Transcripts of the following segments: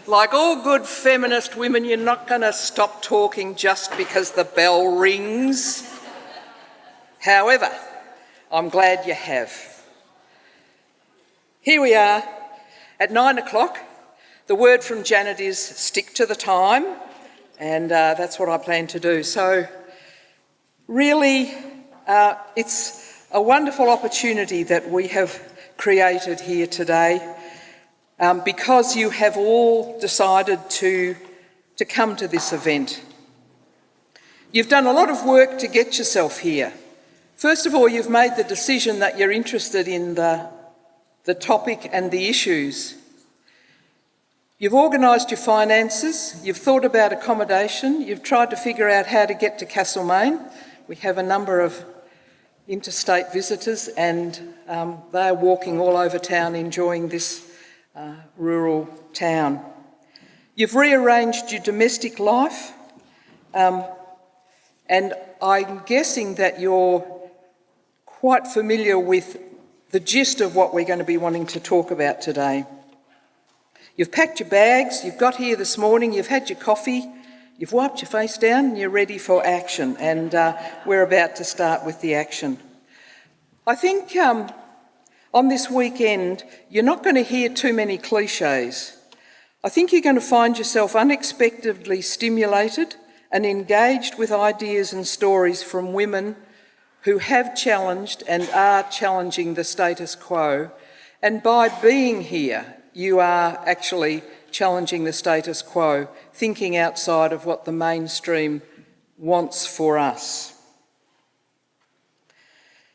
Like all good feminist women, you're not going to stop talking just because the bell rings. However, I'm glad you have. Here we are at 9 o'clock. The word from Janet is stick to the time, and that's what I plan to do. So really, it's a wonderful opportunity that we have created here today. Because you have all decided to come to this event. You've done a lot of work to get yourself here. First of all, you've made the decision that you're interested in the topic and the issues. You've organised your finances, you've thought about accommodation, you've tried to figure out how to get to Castlemaine. We have a number of interstate visitors and they're walking all over town enjoying this rural town. You've rearranged your domestic life, and I'm guessing that you're quite familiar with the gist of what we're going to be wanting to talk about today. You've packed your bags, you've got here this morning, you've had your coffee, you've wiped your face down and you're ready for action, and we're about to start with the action. I think on this weekend, you're not going to hear too many cliches. I think you're going to find yourself unexpectedly stimulated and engaged with ideas and stories from women who have challenged and are challenging the status quo. And by being here, you are actually challenging the status quo, thinking outside of what the mainstream wants for us.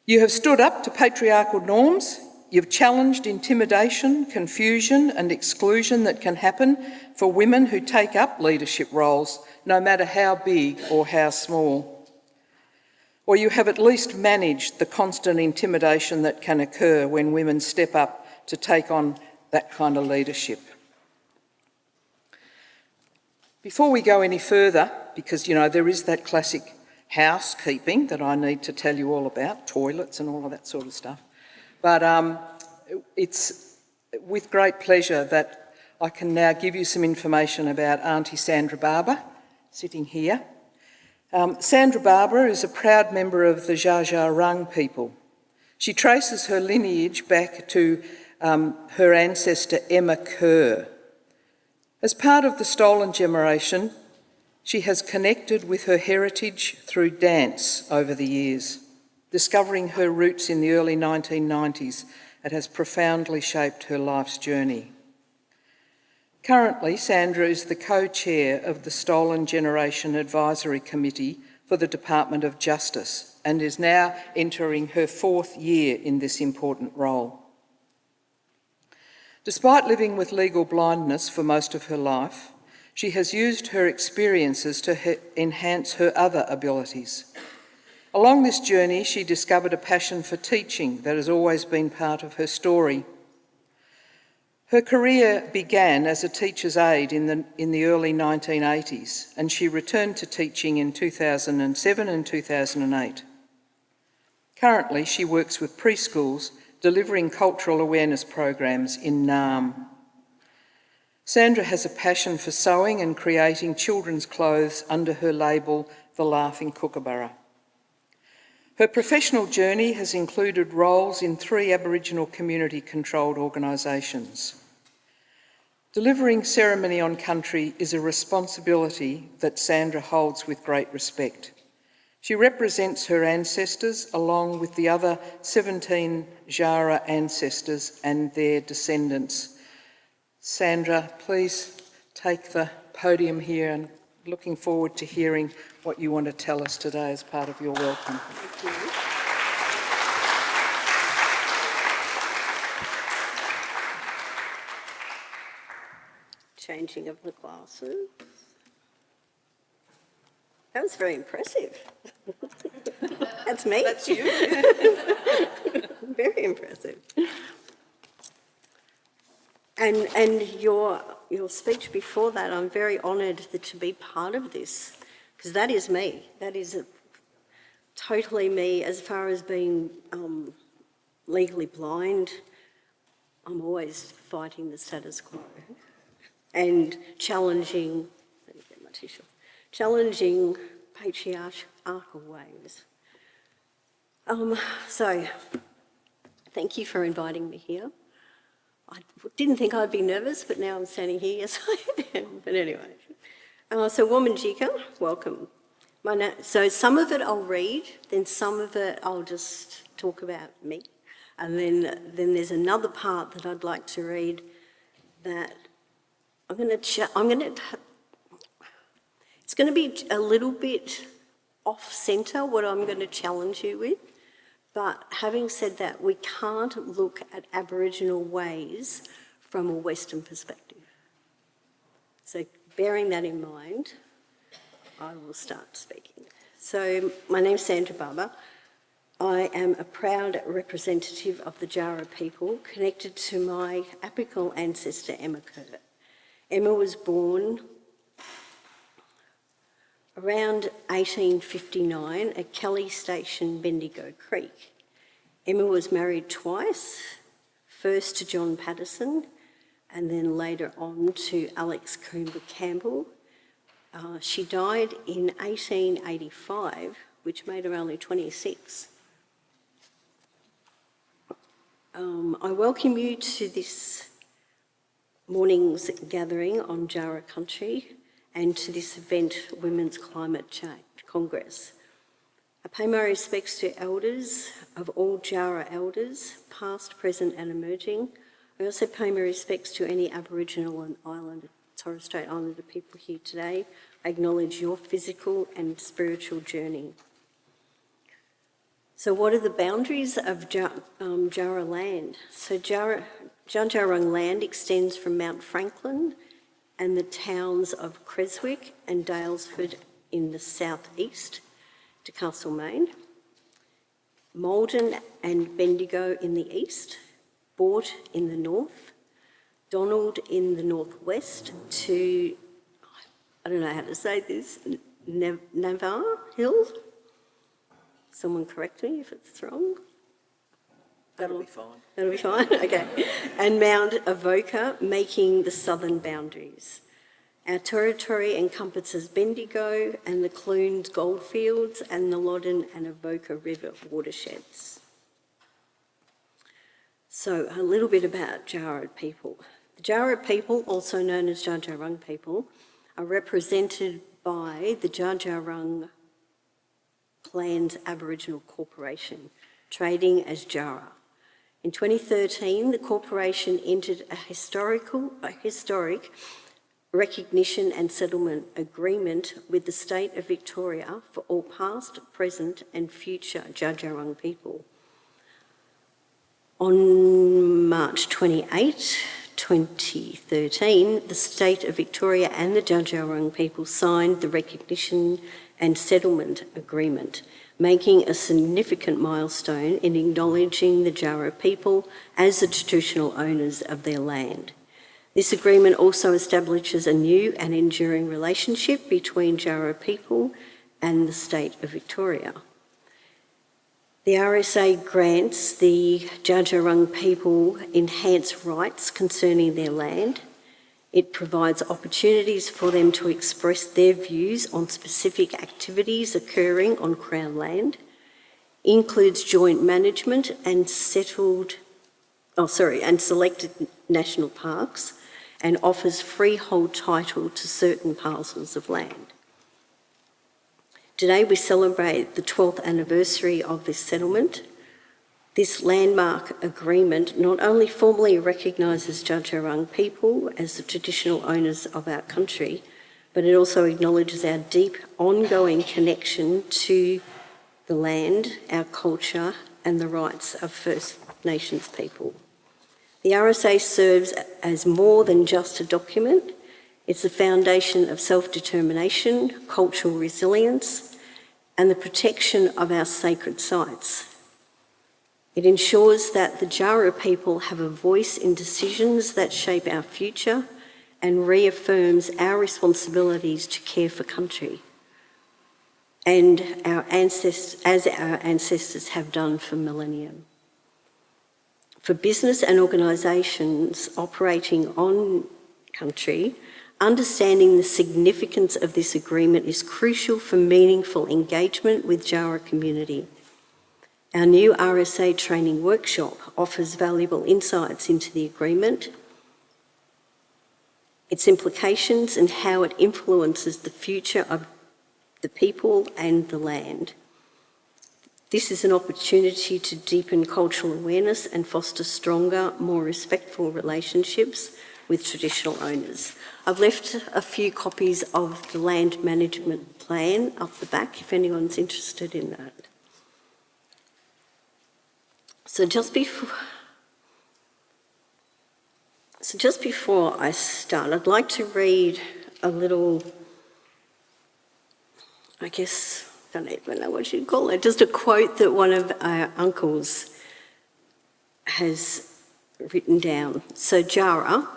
You have stood up to patriarchal norms. You've challenged intimidation, confusion and exclusion that can happen for women who take up leadership roles, no matter how big or how small. Or you have at least managed the constant intimidation that can occur when women step up to take on that kind of leadership. Before we go any further, because there is that classic housekeeping that I need to tell you all about, toilets and all of that sort of stuff. But it's with great pleasure that I can now give you some information about Auntie Sandra Barber, sitting here. Sandra Barber is a proud member of the Dja Dja Wurrung people. She traces her lineage back to her ancestor Emma Kerr. As part of the Stolen generation, she has connected with her heritage through dance over the years. Discovering her roots in the early 1990s, it has profoundly shaped her life's journey. Currently, Sandra is the co-chair of the Stolen Generation Advisory Committee for the Department of Justice and is now entering her 4th year in this important role. Despite living with legal blindness for most of her life, she has used her experiences to enhance her other abilities. Along this journey, she discovered a passion for teaching that has always been part of her story. Her career began as a teacher's aide in the early 1980s, and she returned to teaching in 2007 and 2008. Currently, she works with preschools, delivering cultural awareness programs in Naarm. Sandra has a passion for sewing and creating children's clothes under her label, The Laughing Kookaburra. Her professional journey has included roles in 3 Aboriginal community-controlled organisations. Delivering ceremony on country is a responsibility that Sandra holds with great respect. She represents her ancestors along with the other 17 Jara ancestors and their descendants. Sandra, please take the podium here, and looking forward to hearing what you want to tell us today as part of your welcome. Thank you. Changing of the glasses. That was very impressive. That's me. That's you. Very impressive. And you're your speech before that, I'm very honoured to be part of this, because that is me. That is totally me. As far as being legally blind, I'm always fighting the status quo and challenging, let me get my tissue, challenging patriarchal ways. So, thank you for inviting me here. I didn't think I'd be nervous, but now I'm standing here, yes I am. But anyway, so Womanjika, welcome. So some of it I'll read, then some of it I'll just talk about me. And then there's another part that I'd like to read that it's going to be a little bit off-centre what I'm going to challenge you with. But having said that, we can't look at Aboriginal ways from a Western perspective. So bearing that in mind, I will start speaking. So my name's Sandra Barber. I am a proud representative of the Jara people, connected to my apical ancestor Emma Kurt. Emma was born around 1859 at Kelly Station, Bendigo Creek. Emma was married twice, first to John Patterson and then later on to Alex Coomber Campbell. She died in 1885, which made her only 26. I welcome you to this morning's gathering on Jara country and to this event, Women's Climate Change Congress. I pay my respects to elders of all Jara elders, past, present and emerging. I also pay my respects to any Aboriginal and Torres Strait Islander people here today. I acknowledge your physical and spiritual journey. So what are the boundaries of Jara land? So Dja Dja Wurrung land extends from Mount Franklin and the towns of Creswick and Dalesford in the southeast to Castlemaine, Maldon and Bendigo in the east, Boort in the north, Donald in the northwest to, I don't know how to say this, Navarre Hill? Someone correct me if it's wrong. That'll be fine. That'll be fine, okay. And Mount Avoca, making the southern boundaries. Our territory encompasses Bendigo and the Clunes goldfields and the Loddon and Avoca River watersheds. So a little bit about Jara people. The Jara people, also known as Dja Dja Wurrung people, are represented by the Dja Dja Wurrung Clan's Aboriginal Corporation, trading as Jara. In 2013, the corporation entered a historic recognition and settlement agreement with the state of Victoria for all past, present and future Dja Dja Wurrung people. On March 28, 2013, the state of Victoria and the Dja Dja Wurrung people signed the recognition and settlement agreement, making a significant milestone in acknowledging the Jara people as the traditional owners of their land. This agreement also establishes a new and enduring relationship between Jara people and the state of Victoria. The RSA grants the Dja Dja Wurrung people enhanced rights concerning their land. It provides opportunities for them to express their views on specific activities occurring on Crown land, includes joint management and selected national parks, and offers freehold title to certain parcels of land. Today we celebrate the 12th anniversary of this settlement. This landmark agreement not only formally recognises Dja Dja Wurrung people as the traditional owners of our country, but it also acknowledges our deep ongoing connection to the land, our culture and the rights of First Nations people. The RSA serves as more than just a document. It's the foundation of self-determination, cultural resilience and the protection of our sacred sites. It ensures that the Jara people have a voice in decisions that shape our future and reaffirms our responsibilities to care for country, and as our ancestors have done for millennia. For business and organisations operating on country, understanding the significance of this agreement is crucial for meaningful engagement with Jara community. Our new RSA training workshop offers valuable insights into the agreement, its implications and how it influences the future of the people and the land. This is an opportunity to deepen cultural awareness and foster stronger, more respectful relationships with traditional owners. I've left a few copies of the land management plan up the back if anyone's interested in that. So just before I start, I'd like to read a little, I guess, I don't even know what you'd call it, just a quote that one of our uncles has written down. So Jara,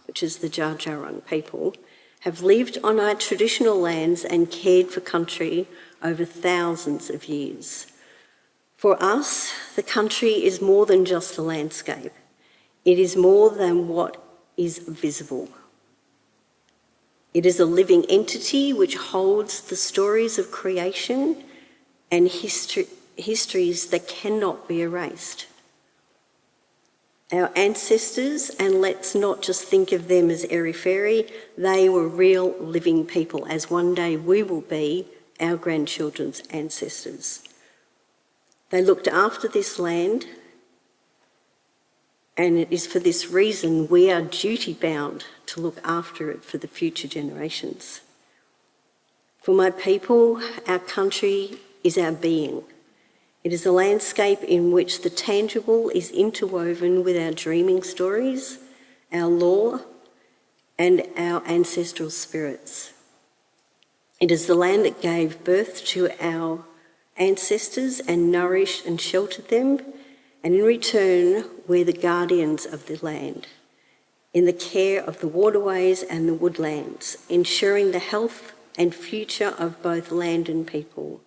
which is the Dja Dja Wurrung people, have lived on our traditional lands and cared for country over thousands of years. For us, the country is more than just the landscape. It is more than what is visible. It is a living entity which holds the stories of creation and histories that cannot be erased. Our ancestors, and let's not just think of them as airy-fairy, they were real living people, as one day we will be our grandchildren's ancestors. They looked after this land, and it is for this reason we are duty-bound to look after it for the future generations. For my people, our country is our being. It is a landscape in which the tangible is interwoven with our dreaming stories, our lore, and our ancestral spirits. It is the land that gave birth to our ancestors and nourished and sheltered them, and in return, we're the guardians of the land, in the care of the waterways and the woodlands, ensuring the health and future of both land and people.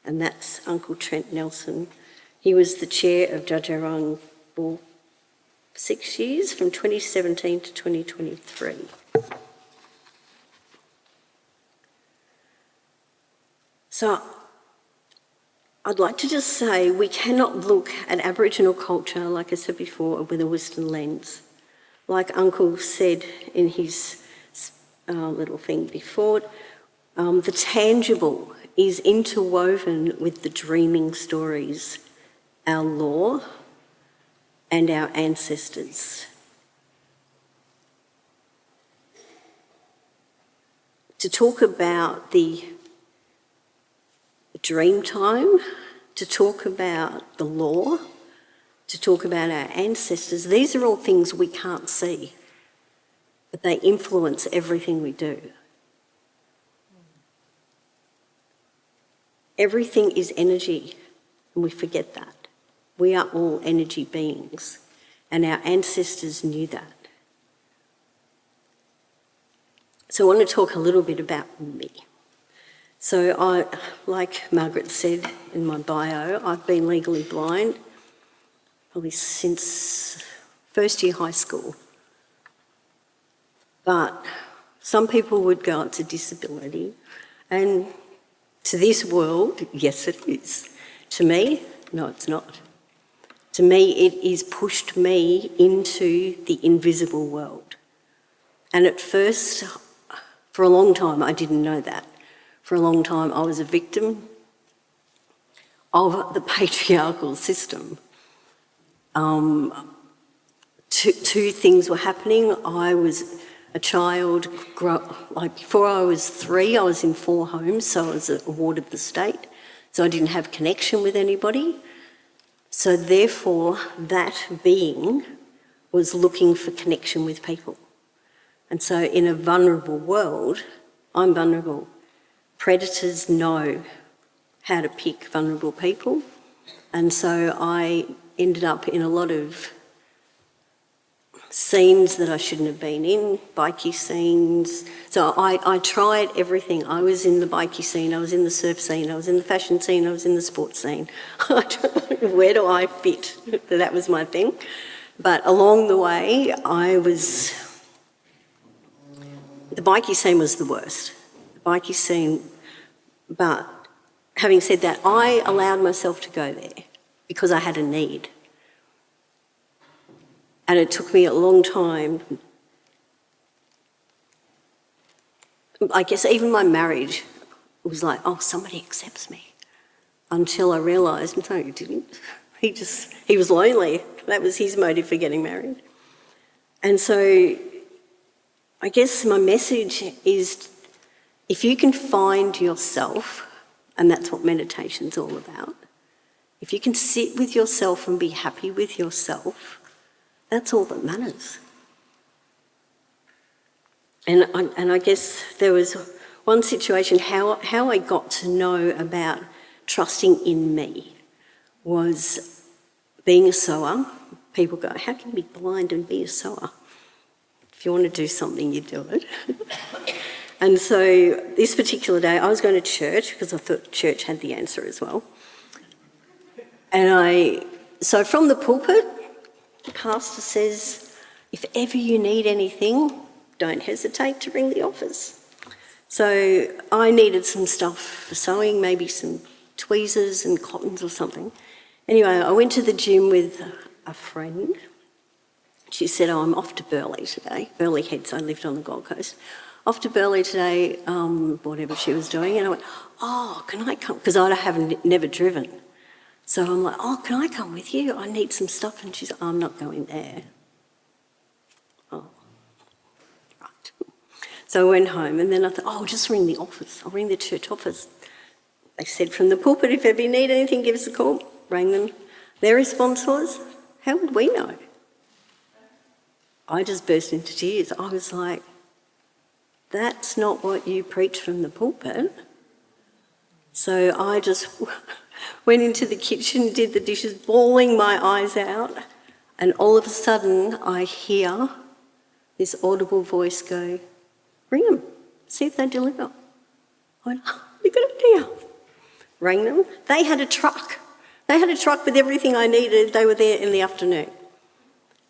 And that's Uncle Trent Nelson. He was the chair of Dja Dja Wurrung for 6 years, from 2017 to 2023. So I'd like to just say we cannot look at Aboriginal culture, like I said before, with a Western lens. Like Uncle said in his little thing before, the tangible is interwoven with the dreaming stories, our lore, and our ancestors. To talk about the dream time, to talk about the lore, to talk about our ancestors, these are all things we can't see, but they influence everything we do. Everything is energy, and we forget that. We are all energy beings, and our ancestors knew that. So I want to talk a little bit about me. So I, like Margaret said in my bio, I've been legally blind probably since first year high school. But some people would go up to disability, and to this world, yes it is. To me, no it's not. To me, it is pushed me into the invisible world. And at first, for a long time, I didn't know that. For a long time, I was a victim of the patriarchal system. Two things were happening. I was a child, before I was 3, I was in 4 homes, so I was a ward of the state. So I didn't have connection with anybody. So therefore, that being was looking for connection with people. And so in a vulnerable world, I'm vulnerable. Predators know how to pick vulnerable people. And so I ended up in a lot of scenes that I shouldn't have been in, bikie scenes. So I tried everything. I was in the bikie scene, I was in the surf scene, I was in the fashion scene, I was in the sports scene. Where do I fit? That was my thing. But along the way, the bikie scene was the worst. The bikie scene, but having said that, I allowed myself to go there because I had a need. And it took me a long time. I guess even my marriage was like, oh, somebody accepts me. Until I realised, no, he didn't. He was lonely. That was his motive for getting married. And so I guess my message is, if you can find yourself, and that's what meditation's all about, if you can sit with yourself and be happy with yourself, that's all that matters. And I guess there was one situation, how I got to know about trusting in me was being a sower. People go, how can you be blind and be a sower? If you want to do something, you do it. And so this particular day, I was going to church because I thought church had the answer as well. And so from the pulpit, the pastor says, if ever you need anything, don't hesitate to ring the office. So I needed some stuff for sewing, maybe some tweezers and cottons or something. Anyway, I went to the gym with a friend. She said, oh, I'm off to Burleigh today. Burleigh Heads, I lived on the Gold Coast. Off to Burleigh today, whatever she was doing. And I went, oh, can I come? Because I haven't never driven. So I'm like, oh, can I come with you? I need some stuff. And she's like, I'm not going there. Oh, right. So I went home and then I thought, oh, I'll just ring the office. I'll ring the church office. They said from the pulpit, if ever you need anything, give us a call. Rang them. Their response was, how would we know? I just burst into tears. I was like, that's not what you preach from the pulpit. So I just went into the kitchen, did the dishes, bawling my eyes out, and all of a sudden I hear this audible voice go, ring them, see if they deliver. I went, oh, you got a idea. Rang them. They had a truck. They had a truck with everything I needed. They were there in the afternoon.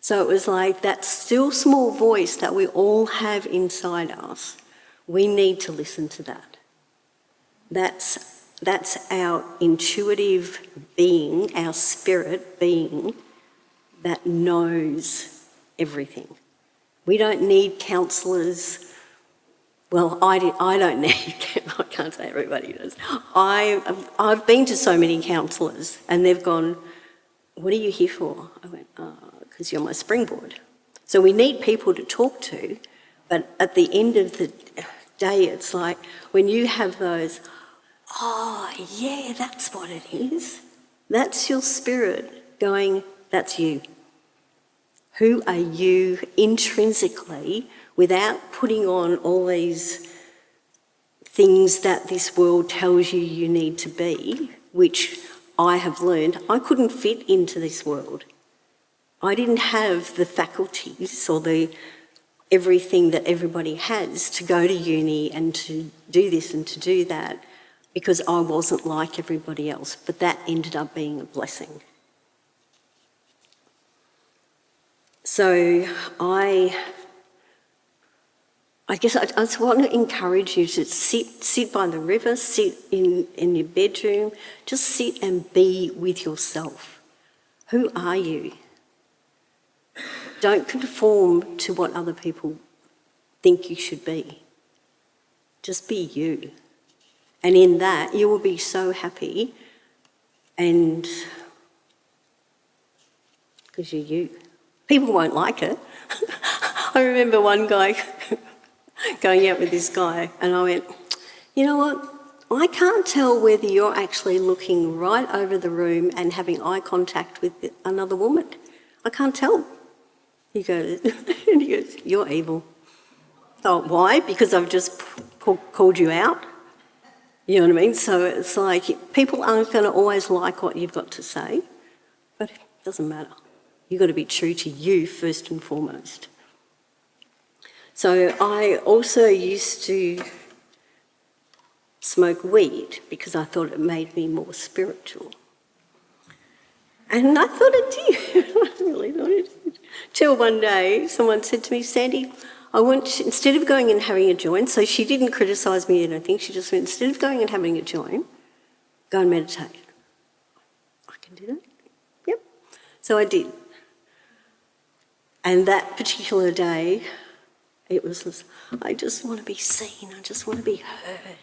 So it was like that still small voice that we all have inside us. We need to listen to that. That's our intuitive being, our spirit being that knows everything. We don't need counsellors. Well, I don't need, I can't say everybody does. I've been to so many counsellors and they've gone, what are you here for? I went, because you're my springboard. So we need people to talk to, but at the end of the day, it's like when you have those, oh, yeah, that's what it is. That's your spirit going, that's you. Who are you intrinsically without putting on all these things that this world tells you you need to be, which I have learned I couldn't fit into this world. I didn't have the faculties or everything that everybody has to go to uni and to do this and to do that because I wasn't like everybody else, but that ended up being a blessing. So I guess I just want to encourage you to sit by the river, sit in your bedroom, just sit and be with yourself. Who are you? Don't conform to what other people think you should be. Just be you. And in that, you will be so happy and because you're you. People won't like it. I remember one guy going out with this guy and I went, you know what? I can't tell whether you're actually looking right over the room and having eye contact with another woman. I can't tell. He goes, you're evil. Oh, why? Because I've just called you out? You know what I mean? So it's like people aren't going to always like what you've got to say, but it doesn't matter. You've got to be true to you first and foremost. So I also used to smoke weed because I thought it made me more spiritual. And I thought it did. I really thought it did. Till one day someone said to me, Sandy, instead of going and having a joint, so she didn't criticise me or anything, she just went, instead of going and having a joint, go and meditate. I can do that? Yep. So I did. And that particular day, it was this, I just want to be seen, I just want to be heard.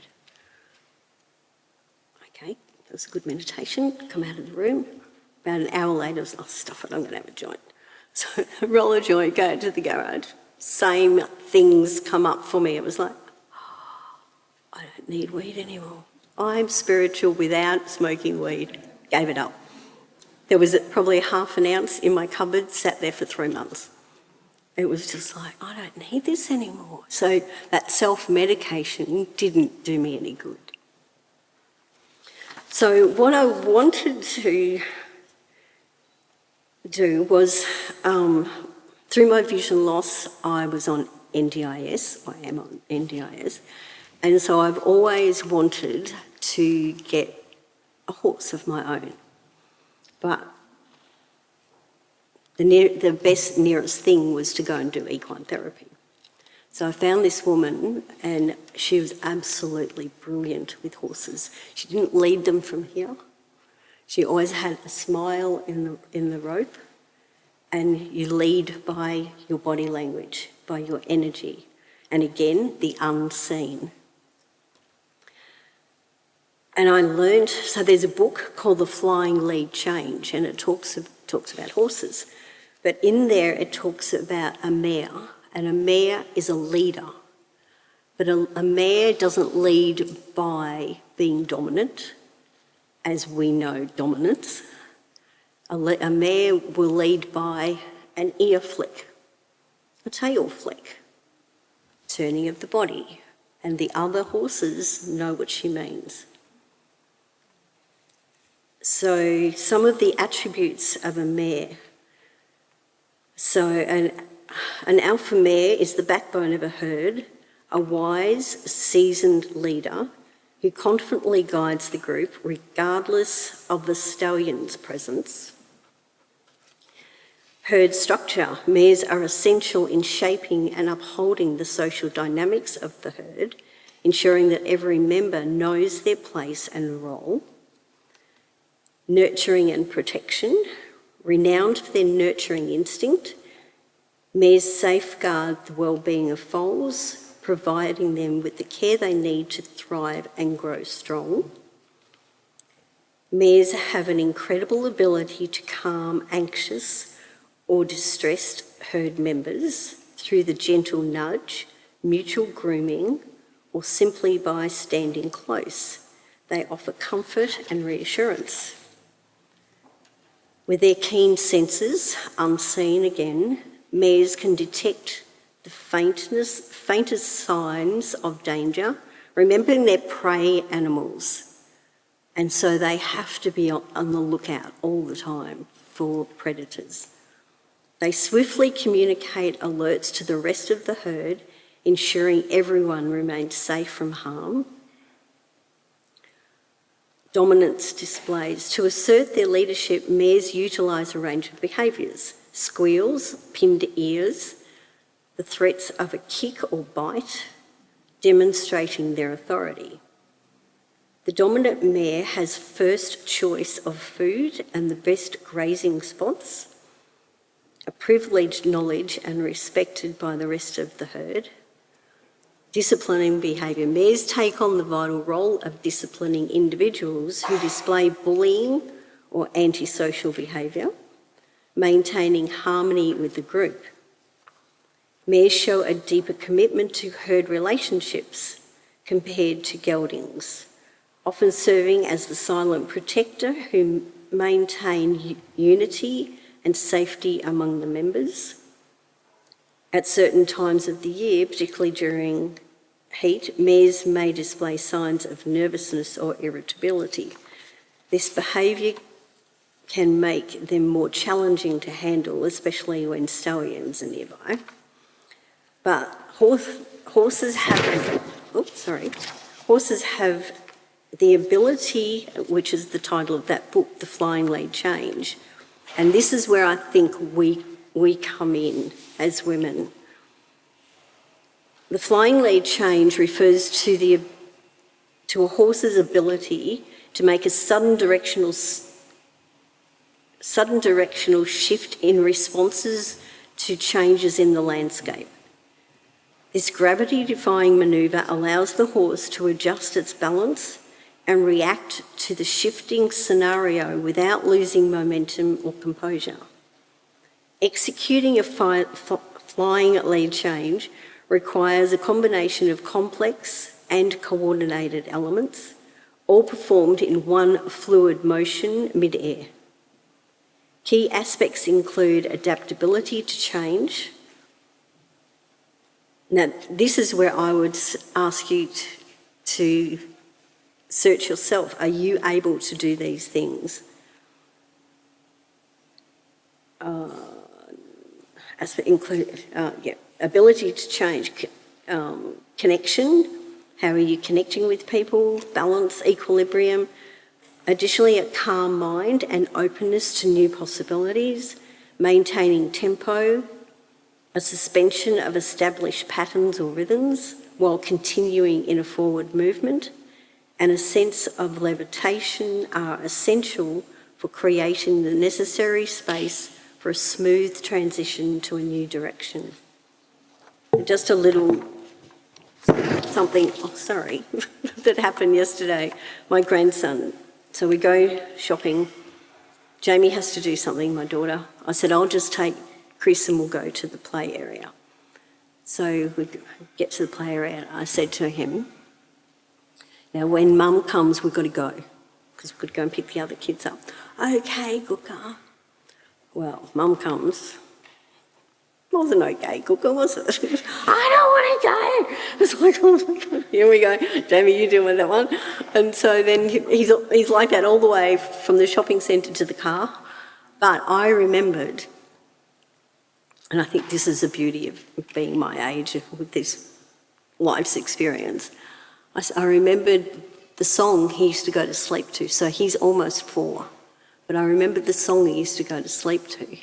Okay, that was a good meditation, come out of the room. About an hour later, I was like, oh, stuff it, I'm going to have a joint. So I roll a joint, go out to the garage, same things come up for me. It was like, oh, I don't need weed anymore. I'm spiritual without smoking weed. Gave it up. There was probably half an ounce in my cupboard, sat there for 3 months. It was just like, I don't need this anymore. So that self-medication didn't do me any good. So what I wanted to do was, through my vision loss, I was on NDIS, I am on NDIS, and so I've always wanted to get a horse of my own. But the best nearest thing was to go and do equine therapy. So I found this woman and she was absolutely brilliant with horses. She didn't lead them from here. She always had a smile in the rope, and you lead by your body language, by your energy, and again, the unseen. And I learned, so there's a book called The Flying Lead Change, and it talks about horses. But in there it talks about a mare, and a mare is a leader. But a mare doesn't lead by being dominant, as we know dominance. A mare will lead by an ear flick, a tail flick, turning of the body, and the other horses know what she means. So some of the attributes of a mare. So an alpha mare is the backbone of a herd, a wise, seasoned leader who confidently guides the group regardless of the stallion's presence. Herd structure. Mares are essential in shaping and upholding the social dynamics of the herd, ensuring that every member knows their place and role. Nurturing and protection. Renowned for their nurturing instinct, mares safeguard the well-being of foals, providing them with the care they need to thrive and grow strong. Mares have an incredible ability to calm anxious or distressed herd members through the gentle nudge, mutual grooming, or simply by standing close. They offer comfort and reassurance. With their keen senses, unseen again, mares can detect the faintest signs of danger, remembering their prey animals. And so they have to be on the lookout all the time for predators. They swiftly communicate alerts to the rest of the herd, ensuring everyone remains safe from harm. Dominance displays. To assert their leadership, mares utilise a range of behaviours: squeals, pinned ears, the threats of a kick or bite, demonstrating their authority. The dominant mare has first choice of food and the best grazing spots, a privileged knowledge and respected by the rest of the herd. Disciplining behaviour. Mares take on the vital role of disciplining individuals who display bullying or antisocial behaviour, maintaining harmony with the group. Mares show a deeper commitment to herd relationships compared to geldings, often serving as the silent protector who maintain unity and safety among the members. At certain times of the year, particularly during heat, mares may display signs of nervousness or irritability. This behaviour can make them more challenging to handle, especially when stallions are nearby. But horses have the ability, which is the title of that book, The Flying Lead Change. And this is where I think we come in as women. The flying lead change refers to a horse's ability to make a sudden directional shift in responses to changes in the landscape. This gravity-defying manoeuvre allows the horse to adjust its balance and react to the shifting scenario without losing momentum or composure. Executing a flying lead change requires a combination of complex and coordinated elements, all performed in one fluid motion mid-air. Key aspects include adaptability to change. Now, this is where I would ask you to search yourself. Are you able to do these things? Ability to change, connection, how are you connecting with people, balance, equilibrium. Additionally, a calm mind and openness to new possibilities, maintaining tempo, a suspension of established patterns or rhythms while continuing in a forward movement, and a sense of levitation are essential for creating the necessary space for a smooth transition to a new direction. Just a little something, that happened yesterday. My grandson, so we go shopping. Jamie has to do something, my daughter. I said, I'll just take Chris and we'll go to the play area. So we get to the play area and I said to him, now when Mum comes, we've got to go because we've got to go and pick the other kids up. Okay, Gooka. Well, Mum comes. Wasn't okay, Gooka, was it? I don't want to go. It's like, oh my God, here we go. Jamie, you deal with that one. And so then he's like that all the way from the shopping centre to the car. But I remembered, and I think this is the beauty of being my age with this life's experience, I remembered the song he used to go to sleep to. So he's almost 4, but I remembered the song he used to go to sleep to.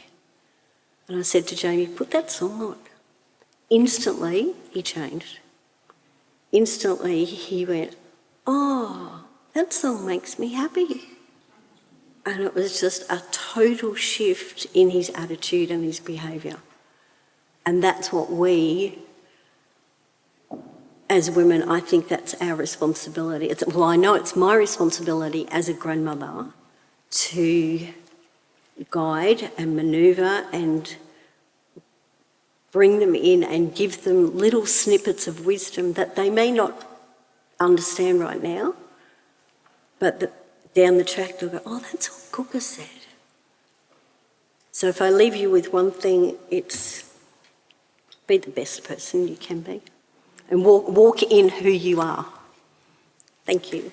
And I said to Jamie, put that song on. Instantly, he changed. Instantly, he went, oh, that song makes me happy. And it was just a total shift in his attitude and his behaviour. And that's what we, as women, I think that's our responsibility. I know it's my responsibility as a grandmother to guide and manoeuvre and bring them in and give them little snippets of wisdom that they may not understand right now, but down the track they'll go, oh, that's what Gooka said. So if I leave you with one thing, it's be the best person you can be and walk in who you are. Thank you.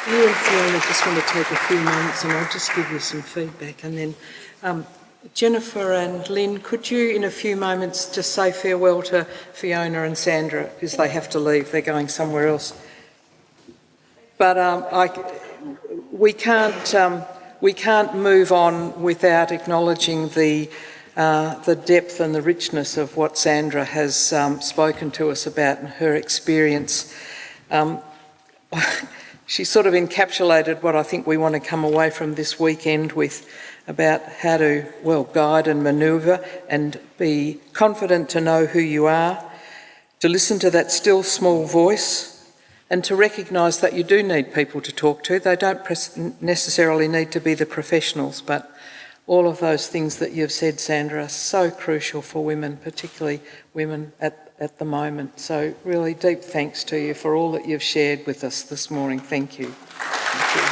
Me and Fiona just want to take a few moments and I'll just give you some feedback and then Jennifer and Lynn, could you in a few moments just say farewell to Fiona and Sandra because they have to leave, they're going somewhere else. But we can't move on without acknowledging the depth and the richness of what Sandra has spoken to us about and her experience. She sort of encapsulated what I think we want to come away from this weekend with about how to, guide and manoeuvre and be confident to know who you are, to listen to that still small voice and to recognise that you do need people to talk to. They don't necessarily need to be the professionals, but all of those things that you've said, Sandra, are so crucial for women, particularly women at the moment. So really deep thanks to you for all that you've shared with us this morning. Thank you. Thank you.